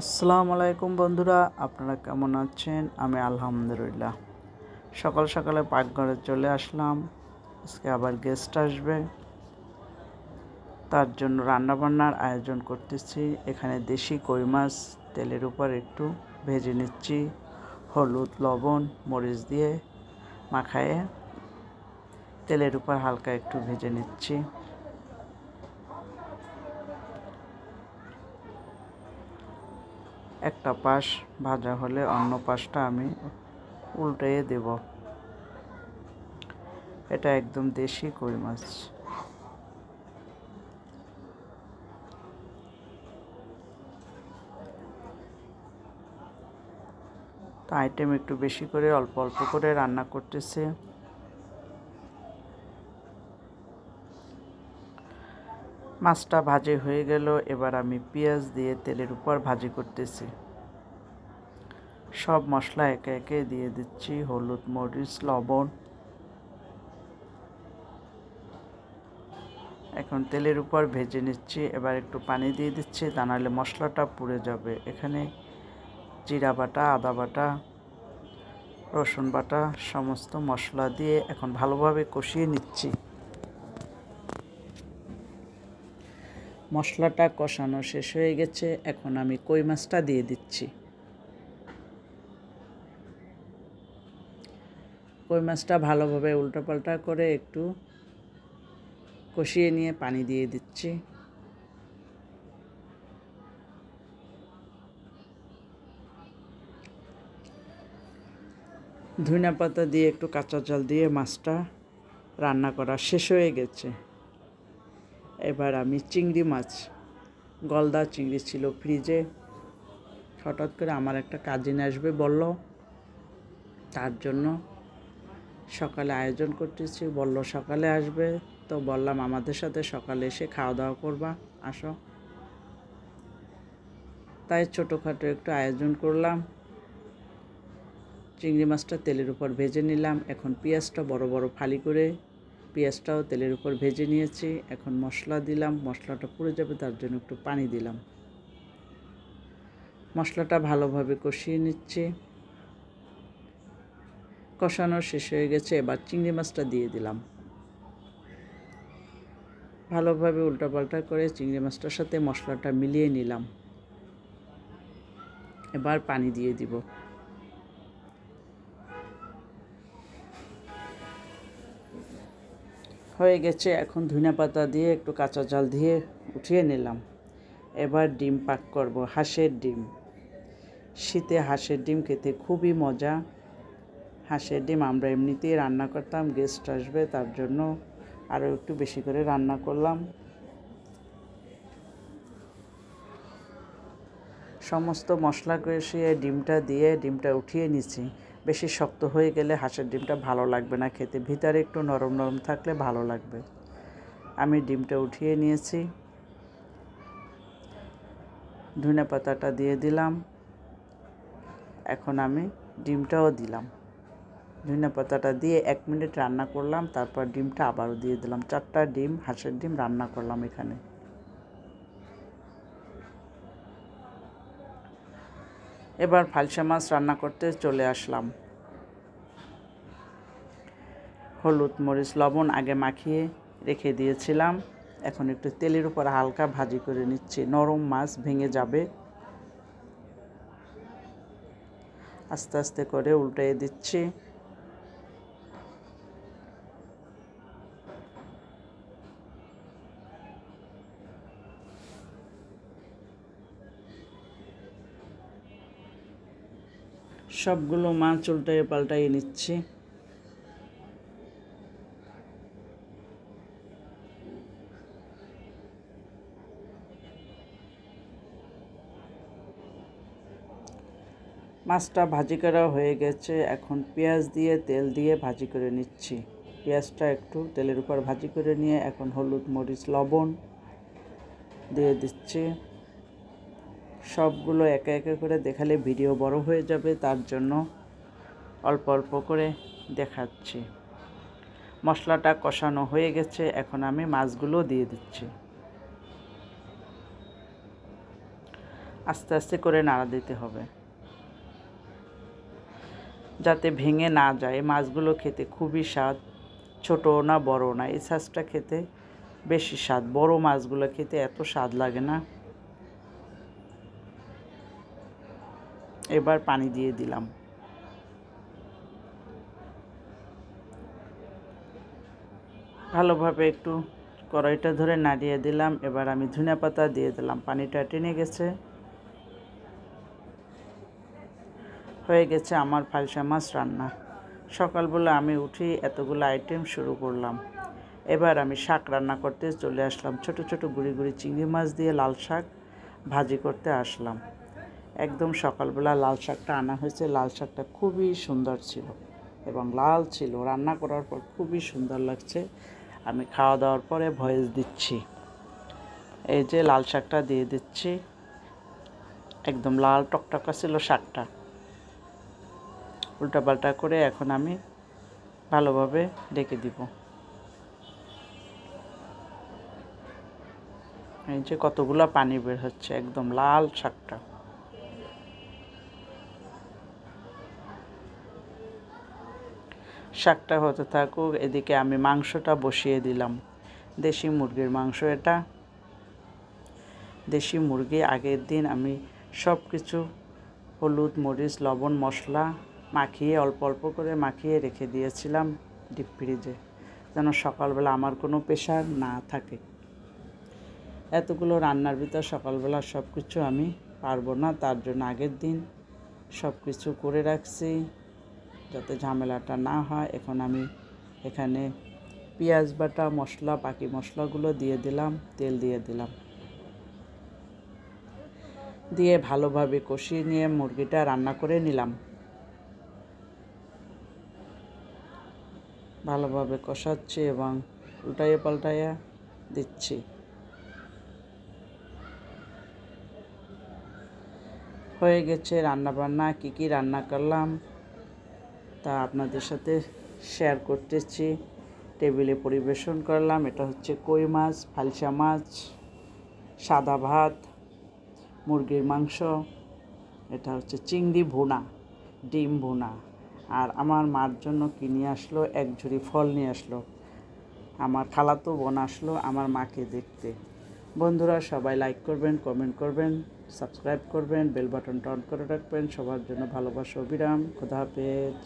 আসসালামু আলাইকুম বন্ধুরা, আপনারা কেমন আছেন? আমি আলহামদুলিল্লাহ। সকাল সকালে পাকঘরে চলে আসলাম। আজকে আবার গেস্ট আসবে, তার জন্য রান্নাবান্নার আয়োজন করতেছি। এখানে দেশি কই মাছ তেলের উপর একটু ভেজে নিচ্ছি, হলুদ লবণ মরিচ দিয়ে মাখায়ে তেলের উপর হালকা একটু ভেজে নিচ্ছি। একটা পাশ ভাজা হলে অন্য পাশটা আমি উল্টিয়ে দেব। এটা একদম দেশি কই মাছ। তো আইটেম একটু বেশি করে অল্প অল্প করে রান্না করতেছে। মাছটা ভাজি হয়ে গেল, এবার আমি পেঁয়াজ দিয়ে তেলের উপর ভাজি করতেছি। সব মশলা একে একে দিয়ে দিচ্ছি, হলুদ মরিচ লবণ। এখন তেলের উপর ভেজে নিচ্ছি। এবার একটু পানি দিয়ে দিচ্ছি, তা নাহলে মশলাটা পুড়ে যাবে। এখানে জিরা বাটা, আদা বাটা, রসুন বাটা সমস্ত মশলা দিয়ে এখন ভালোভাবে কষিয়ে নিচ্ছি। মশলাটা কষানো শেষ হয়ে গেছে, এখন আমি কই মাছটা দিয়ে দিচ্ছি। কই মাছটা ভালোভাবে উল্টাপাল্টা করে একটু কষিয়ে নিয়ে পানি দিয়ে দিচ্ছি। ধনিয়া পাতা দিয়ে একটু কাঁচা ঝাল দিয়ে মাছটা রান্না করা শেষ হয়ে গেছে। এবার আমি চিংড়ি মাছ, গলদা চিংড়ি ছিল ফ্রিজে, হঠাৎ করে আমার একটা কাজিন আসবে বলল, তার জন্য সকালে আয়োজন করতেছি। বলল সকালে আসবে, তো বললাম আমাদের সাথে সকালে এসে খাওয়া দাওয়া করবা, আসো। তাই ছোটোখাটো একটু আয়োজন করলাম। চিংড়ি মাছটা তেলের উপর ভেজে নিলাম। এখন পেঁয়াজটা বড় বড় ফালি করে পেঁয়াজটাও তেলের উপর ভেজে নিয়েছি। এখন মশলা দিলাম, মশলাটা পুড়ে যাবে তার জন্য একটু পানি দিলাম। মশলাটা ভালোভাবে কষিয়ে নিচ্ছি। কষানো শেষ হয়ে গেছে, এবার চিংড়ি মাছটা দিয়ে দিলাম। ভালোভাবে উল্টাপাল্টা করে চিংড়ি মাছটার সাথে মশলাটা মিলিয়ে নিলাম। এবার পানি দিয়ে দিব। হয়ে গেছে, এখন ধনিয়া পাতা দিয়ে একটু কাঁচা ঝাল দিয়ে উঠিয়ে নিলাম। এবার ডিম পাক করব, হাঁসের ডিম। শীতে হাঁসের ডিম খেতে খুবই মজা। হাঁসের ডিম আমরা এমনিতেই রান্না করতাম, গেস্ট আসবে তার জন্য আরও একটু বেশি করে রান্না করলাম। সমস্ত মশলা কষিয়ে ডিমটা দিয়ে ডিমটা উঠিয়ে নিচ্ছি। বেশি শক্ত হয়ে গেলে হাঁসের ডিমটা ভালো লাগবে না খেতে, ভিতরে একটু নরম নরম থাকলে ভালো লাগবে। আমি ডিমটা উঠিয়ে নিয়েছি। ধনিয়া পাতাটা দিয়ে দিলাম। এখন আমি ডিমটাও দিলাম। ধনিয়া পাতাটা দিয়ে 1 মিনিট রান্না করলাম, তারপর ডিমটা আবারও দিয়ে দিলাম। 4টা ডিম, হাঁসের ডিম রান্না করলাম এখানে। এবার ফালসা মাছ রান্না করতে চলে আসলাম। হলুদ মরিচ লবণ আগে মাখিয়ে রেখে দিয়েছিলাম। এখন একটু তেলের উপর হালকা ভাজি করে নিচ্ছি, নরম মাছ ভেঙে যাবে। আস্তে আস্তে করে উল্টিয়ে দিচ্ছি। সবগুলো মাছ উল্টিয়ে পাল্টাইয়ে নিচ্ছি। মাছটা ভাজি করা হয়ে গেছে, এখন পেঁয়াজ দিয়ে তেল দিয়ে ভাজি করে নিচ্ছি। পেঁয়াজটা একটু তেলের উপর ভাজি করে নিয়ে এখন হলুদ মরিচ লবণ দিয়ে দিচ্ছি। সবগুলো একে একে করে দেখালে ভিডিও বড় হয়ে যাবে, তার জন্য অল্প অল্প করে দেখাচ্ছি। মশলাটা কষানো হয়ে গেছে, এখন আমি মাছগুলো দিয়ে দিচ্ছি। আস্তে আস্তে করে নাড়া দিতে হবে যাতে ভেঙে না যায়। মাছগুলো খেতে খুবই স্বাদ, ছোটো না বড় না, এই সাইজটা খেতে বেশি স্বাদ। বড় মাছগুলো খেতে এত স্বাদ লাগে না। এবার পানি দিয়ে দিলাম। ভালোভাবে একটু কড়াইটা ধরে নাড়িয়ে দিলাম। এবার আমি ধনিয়া পাতা দিয়ে দিলাম। পানিটা টেনে গেছে। হয়ে গেছে আমার ফালসা মাছ রান্না। সকালবেলা আমি উঠি এতগুলো আইটেম শুরু করলাম। এবার আমি শাক রান্না করতে চলে আসলাম। ছোট ছোট গুঁড়ি গুঁড়ি চিংড়ি মাছ দিয়ে লাল শাক ভাজি করতে আসলাম। একদম সকালবেলা লাল শাকটা আনা হয়েছে। লাল শাকটা খুবই সুন্দর ছিল এবং লাল ছিল। রান্না করার পর খুবই সুন্দর লাগছে। আমি খাওয়া দাওয়ার পরে ভয়েস দিচ্ছি। এই যে লাল শাকটা দিয়ে দিচ্ছি। একদম লাল টকটকা ছিল শাকটা। উল্টাপাল্টা করে এখন আমি ভালোভাবে ঢেকে দিব। এই যে কতগুলো পানি বের হচ্ছে, একদম লাল শাকটা। শাকটা হতে থাকুক, এদিকে আমি মাংসটা বসিয়ে দিলাম। দেশি মুরগির মাংস এটা। দেশি মুরগি আগের দিন আমি সব কিছু হলুদ, মরিচ, লবণ, মশলা মাখিয়ে অল্প অল্প করে মাখিয়ে রেখে দিয়েছিলাম ডিপ ফ্রিজে, যেন সকালবেলা আমার কোনো প্রেশার না থাকে। এতগুলো রান্নার ভিতর সকালবেলা সব কিছু আমি পারবো না, তার জন্য আগের দিন সব কিছু করে রাখছি যাতে ঝামেলাটা না হয়। এখন আমি এখানে পেঁয়াজ বাটা, মশলা, বাকি মশলাগুলো দিয়ে দিলাম, তেল দিয়ে দিলাম, দিয়ে ভালোভাবে কষিয়ে নিয়ে মুরগিটা রান্না করে নিলাম। ভালোভাবে কষাচ্ছি এবং উল্টাইয়ে পাল্টাইয়া দিচ্ছি। হয়ে গেছে রান্নাবান্না। কী কী রান্না করলাম তা আপনাদের সাথে শেয়ার করতেছি। টেবিলে পরিবেশন করলাম। এটা হচ্ছে কই মাছ, ফালসা মাছ, সাদা ভাত, মুরগির মাংস, এটা হচ্ছে চিংড়ি ভুনা, ডিম ভুনা। আর আমার মার জন্য কি নিয়ে আসলো, এক ঝুড়ি ফল নিয়ে আসলো। আমার খালাতো বোন আসলো আমার মাকে দেখতে। বন্ধুরা সবাই লাইক করবেন, কমেন্ট করবেন, সাবস্ক্রাইব করবেন, বেল বাটনটা অন করে রাখবেন। সবার জন্য ভালোবাসা, অবিরাম। খোদা হাফেজ।